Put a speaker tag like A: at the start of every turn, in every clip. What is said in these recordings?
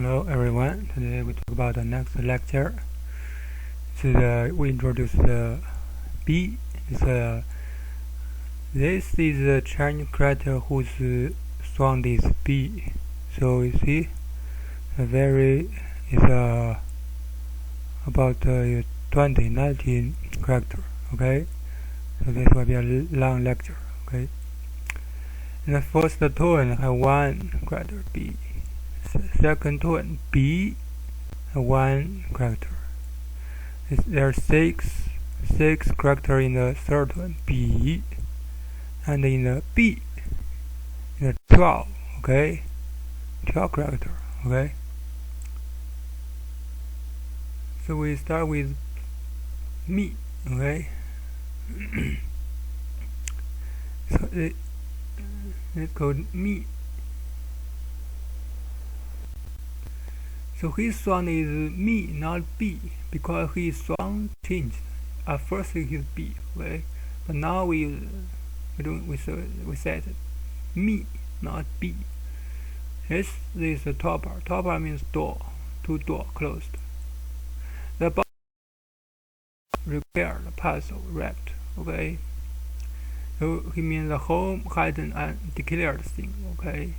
A: Hello everyone, today we talk about the next lecture. We introduce the B. This is a Chinese character whose sound is B. So you see, about 2019 character. Okay, so this will be a long lecture. Okay, and the first tone have one character B. Second tone B, one character. There are six characters in the third tone B, and in the B, in the 12. Okay, 12 character. Okay. So we start with me. Okay. So it's called me. So his sound is me, not B, because his sound changed. At first it is B, okay? But now we said me, not B. This is the top part. Top part means door, two door closed. The bottom repaired, parcel wrapped, okay? So he means the home, hidden, and declared thing, okay?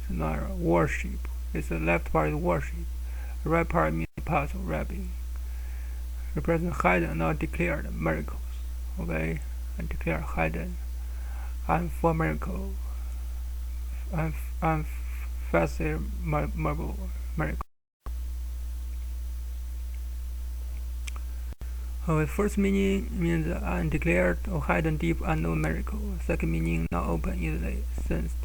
A: Another worship. It's the left part is worship. The right part means parcel wrapping. Represent hidden and not declared miracles. Okay, and declare hidden. And for miracle. And facile miracle. First meaning means undeclared or hidden deep unknown miracle. Second meaning not open easily sensed.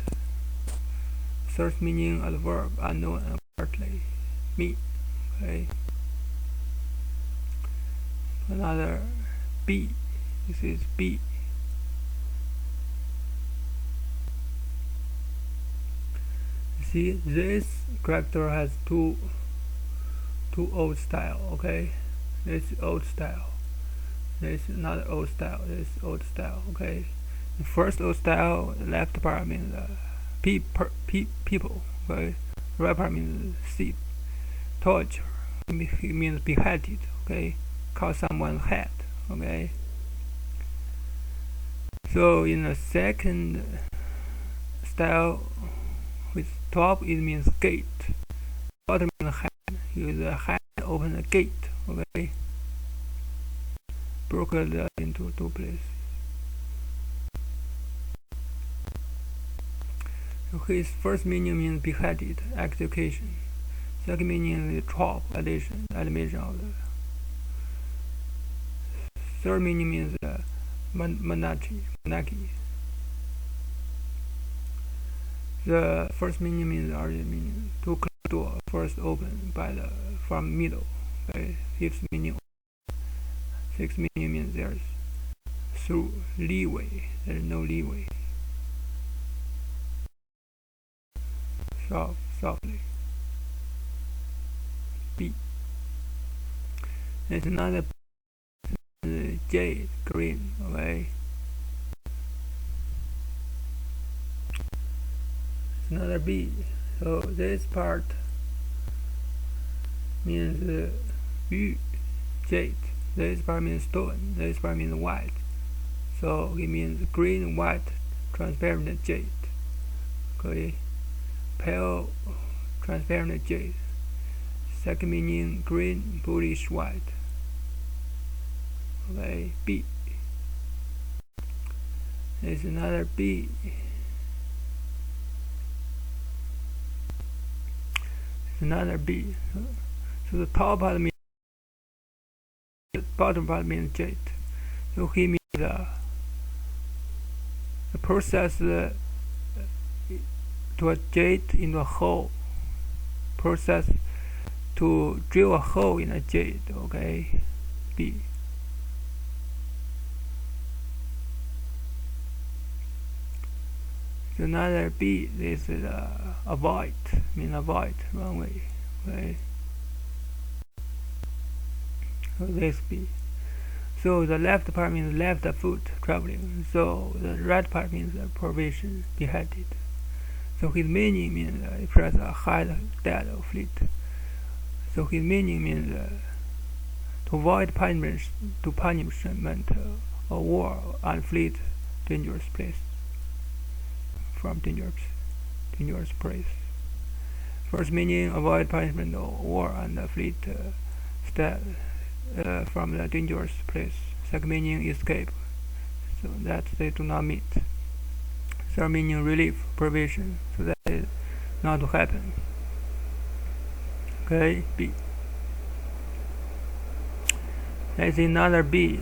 A: Third meaning of the verb unknown and partly me. Okay. Another B. This is B. See, this character has two old style. Okay, this is old style. This is another old style. This is old style. Okay, the first old style, the left part means people, okay. Right part means see, torture. It means beheaded, okay. Cut someone's head, okay. So in the second style, with top it means gate. Bottom means hand. Use the hand to open the gate, okay. Broke it into two places. His first meaning means beheaded, execution. Second meaning is chop, admission of the. Third meaning means monarchy. The first meaning means origin meaning to close door, first open from middle. Okay. Fifth meaning. Sixth meaning means there's through leeway. There is no leeway. Softly. B. There's another jade, green, okay. Another B. So this part means jade. This part means stone. This part means white. So it means green, white, transparent jade. Okay. Pale, transparent jade. Second meaning green, bluish white. Okay, B. There's another B. Another B. So the top part means, the bottom part means jade. So he means the process to a jade in a hole. Process to drill a hole in a jade. Okay, B. So another B. This is avoid. Mean avoid, wrong way. Okay. So this B. So the left part means left foot traveling. So the right part means provision, beheaded. So his meaning means express a high debt of fleet. So his meaning means to avoid punishment or war and fleet dangerous place from dangerous place. First meaning avoid punishment or war and fleet from the dangerous place. Second meaning escape, so that they do not meet. Third meaning relief, provision, so that is not to happen. Okay, B. There's another B.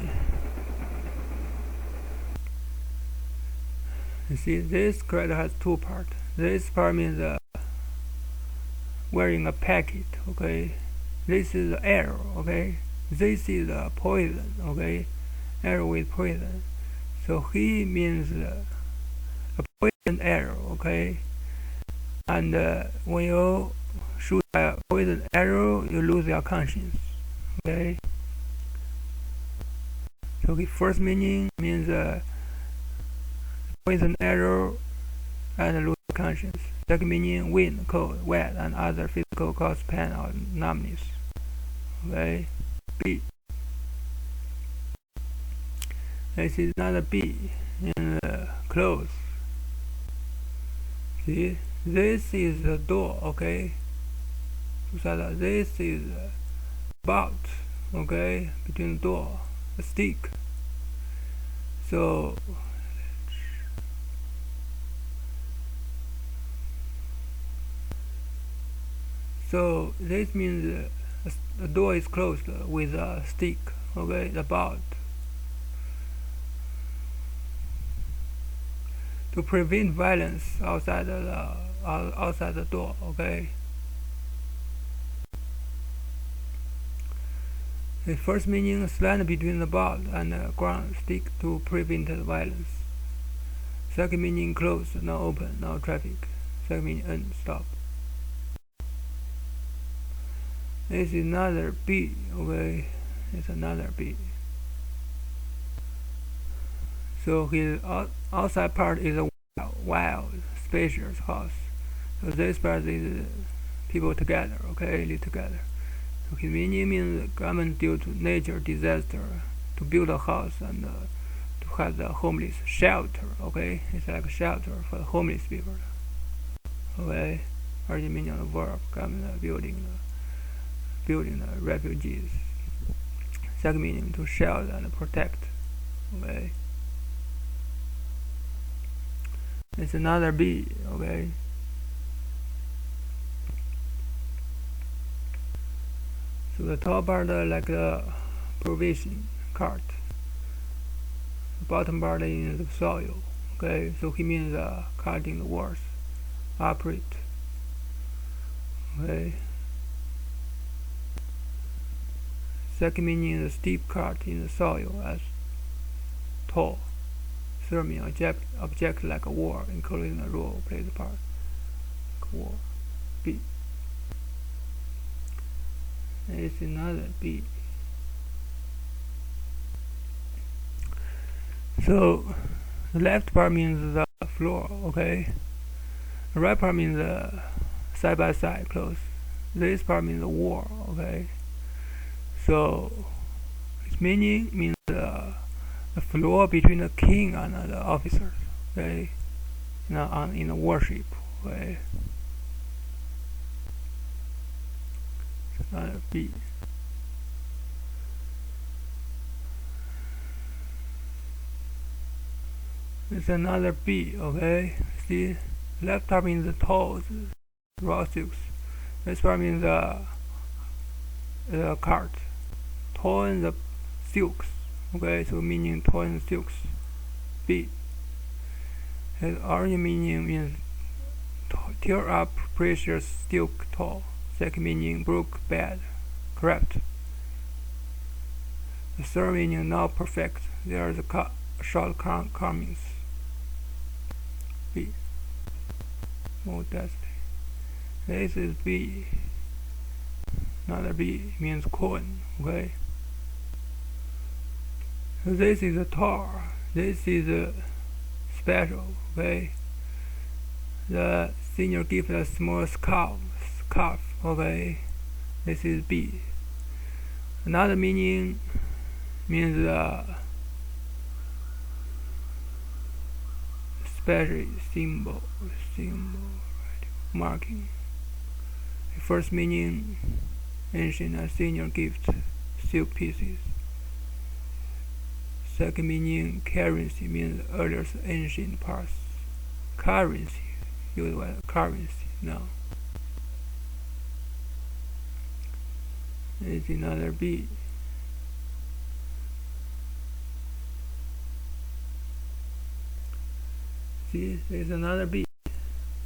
A: You see, this character has two parts. This part means wearing a packet. Okay, this is the arrow. Okay, this is the poison. Okay, arrow with poison. So he means a poison arrow. Okay, and when you shoot a poison arrow, you lose your conscience. Okay. So the first meaning means poison arrow and lose conscience. Second meaning wind, cold, wet, and other physical cause pain or numbness. Okay. B. This is another B in clothes. See, this is the door. Okay. So this is bout. Okay, between the door, a stick. So this means the door is closed with a stick. Okay, the bout, to prevent violence outside the door. Okay. The first meaning stand between the bout and the ground, stick to prevent violence. Second meaning closed, not open, no traffic. Second meaning end, stop. This is another B. Okay, it's another B. So his outside part is a wild, spacious house. So this part is people together. Okay, live together. So his meaning means government due to nature disaster to build a house and to have the homeless shelter. Okay, it's like a shelter for the homeless people. Okay, or the meaning of the verb, government building the refugees. Second meaning to shelter and protect. Okay, it's another B. Okay. So the top part like the provision cart. The bottom part is the soil. Okay, so he means cutting the walls, upright. Okay. Second meaning the steep cart in the soil as tall. Third meaning object like a wall, including a role plays a part. Like a wall. B. It's another B. So the left part means the floor. Okay. The right part means the side by side close. This part means the wall. Okay. So its meaning means the floor between the king and the officers. Okay. In the worship. Okay. Another B. It's another B. Okay. See, left part means the toes, raw silks. This part means the cart, torn the silks. Okay, so meaning torn silks. B. His origin meaning means tear up precious silk tow. Second meaning broke, bad, corrupt. The third meaning not perfect. There are the shortcomings. B. Modesty. This is B. Another B means coin. Okay. So this is a tar. This is a special. Okay. The senior gift a small scarf. Okay, this is B. Another meaning means special symbol marking. The first meaning, ancient and senior gift silk pieces. Second meaning, currency means earliest ancient parts. Currency, use currency now. It's another B. See, there's another B.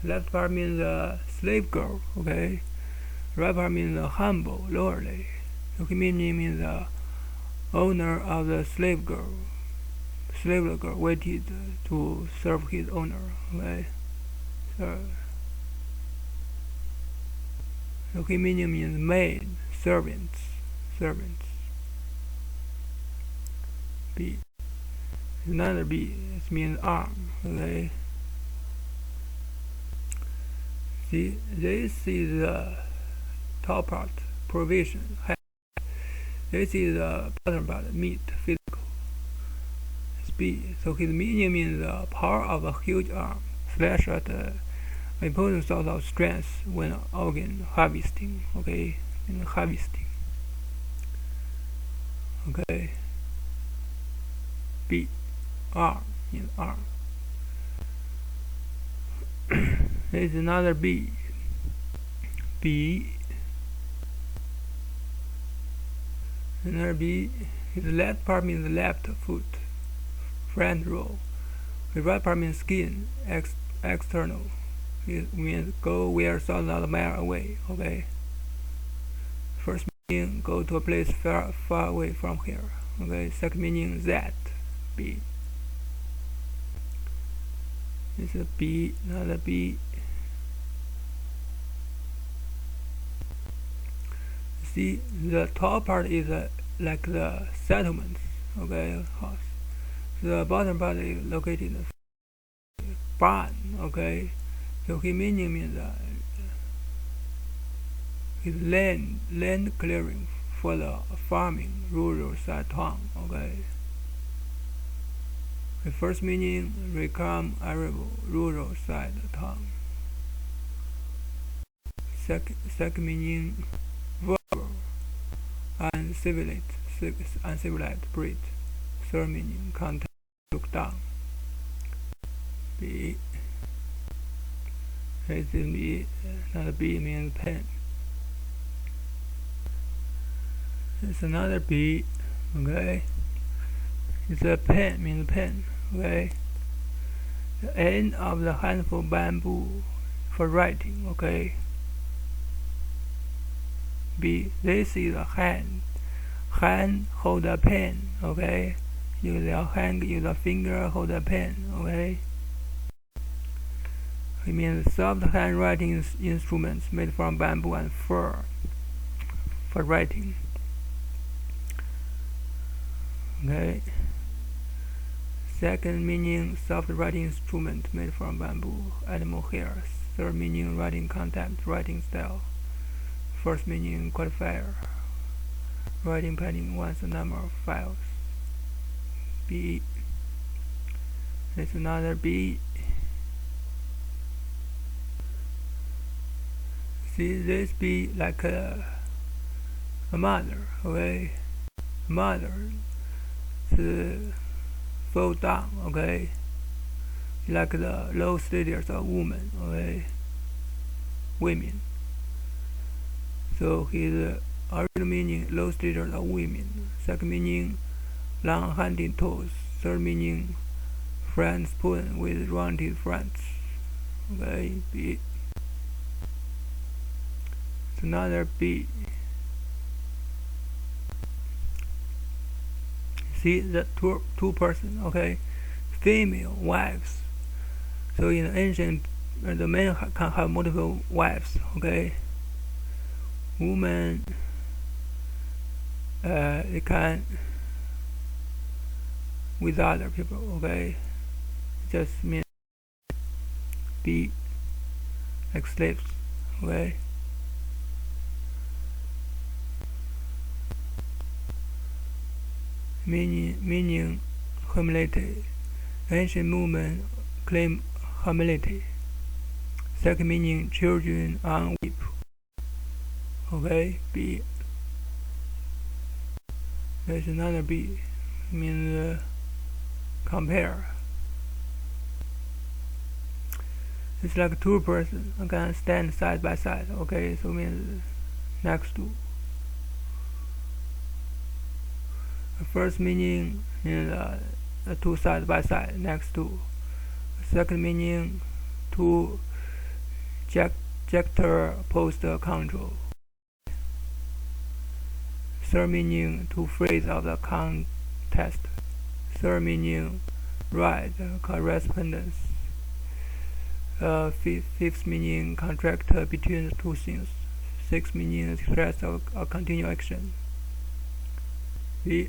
A: Left part means slave girl, okay? Right part means humble, lowly. Okay, meaning means owner of the slave girl. Slave girl waited to serve his owner, okay? So, okay, meaning means maid, servants. B. Another B, it means arm, okay? See, this is the top part, provision. This is the bottom part, meat, physical. It's B. So his meaning means the power of a huge arm, slash at the important source of strength when organ harvesting, okay? In harvesting. Okay. B. Arm means arm. There is another B. Another B. The left part means left foot, front row. The right part means skin, external. It means go where thousands of miles away. Okay. First meaning go to a place far away from here. Okay. Second meaning that. B. This is B, another B. See, the top part is like the settlements, okay, house. The bottom part is located in the barn, okay. So his meaning means his land clearing for the farming, rural side town, okay. The first meaning, reclaim arable, rural side town. Second meaning, verbal, uncivilized breed. Third meaning, contact, look down. B. This is B. Another B means pen. It's another B. Okay. It's a pen means pen. Okay. The end of the handful bamboo for writing. Okay. B. This is a hand. Hand hold a pen. Okay. Use your hand, use your finger, hold a pen. Okay. It means soft handwriting instruments made from bamboo and fur for writing. Okay. Second meaning, soft writing instrument made from bamboo, animal hairs. Third meaning, writing content, writing style. First meaning, qualifier. Writing padding wants a number of files. B. There's another B. See, this B like a mother, okay? Mother to fall down, okay? Like the low status of woman, okay? Women. So his original meaning, low status of women. Second meaning, long hunting toes. Third meaning, French spoon with rounded fronts. Okay, B. It's another B. See the two person, okay, female wives. So in ancient, the men can have multiple wives, okay. Women, they can with other people, okay. Just means B. like slaves. Okay. Meaning humility. Ancient movement claim humility. Second meaning children on weep. Okay, B. There's another B. Means compare. It's like two persons can stand side by side. Okay, so means next to. The first meaning is two side by side next to. Second meaning two juxtaposed control. Third meaning two phrase of the context. Third meaning right correspondence. Fifth meaning contract between the two things. Sixth meaning express a continued action. B.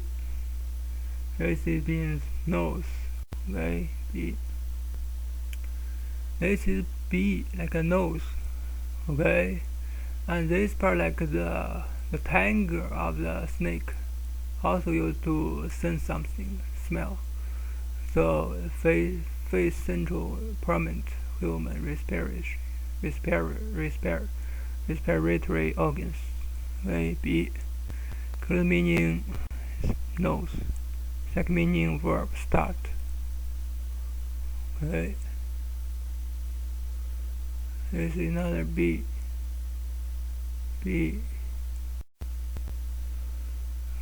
A: This means nose. Okay. B. This is B like a nose. Okay. And this part like the tongue of the snake, also used to sense something, smell. So face central prominent human respiratory organs. Okay. B. Current meaning nose. Second meaning verb start. Okay. This is another B. B.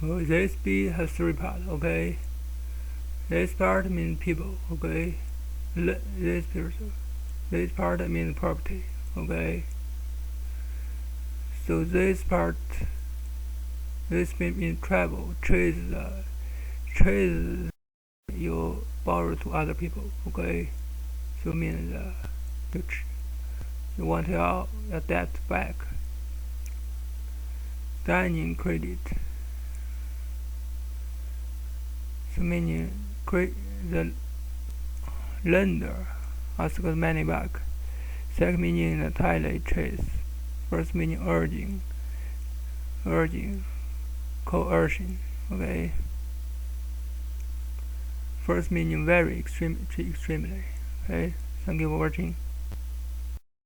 A: Oh, this B has three parts. Okay. This part means people. Okay. This person. This part means property. Okay. So this part, this means travel. Trades you borrow to other people. Okay. So means you want your debt back. Dining credit. So meaning the lender asks the money back. Second meaning the title trace. First meaning urging, coercion. Okay. First meaning very extremely. Okay. Thank you for watching.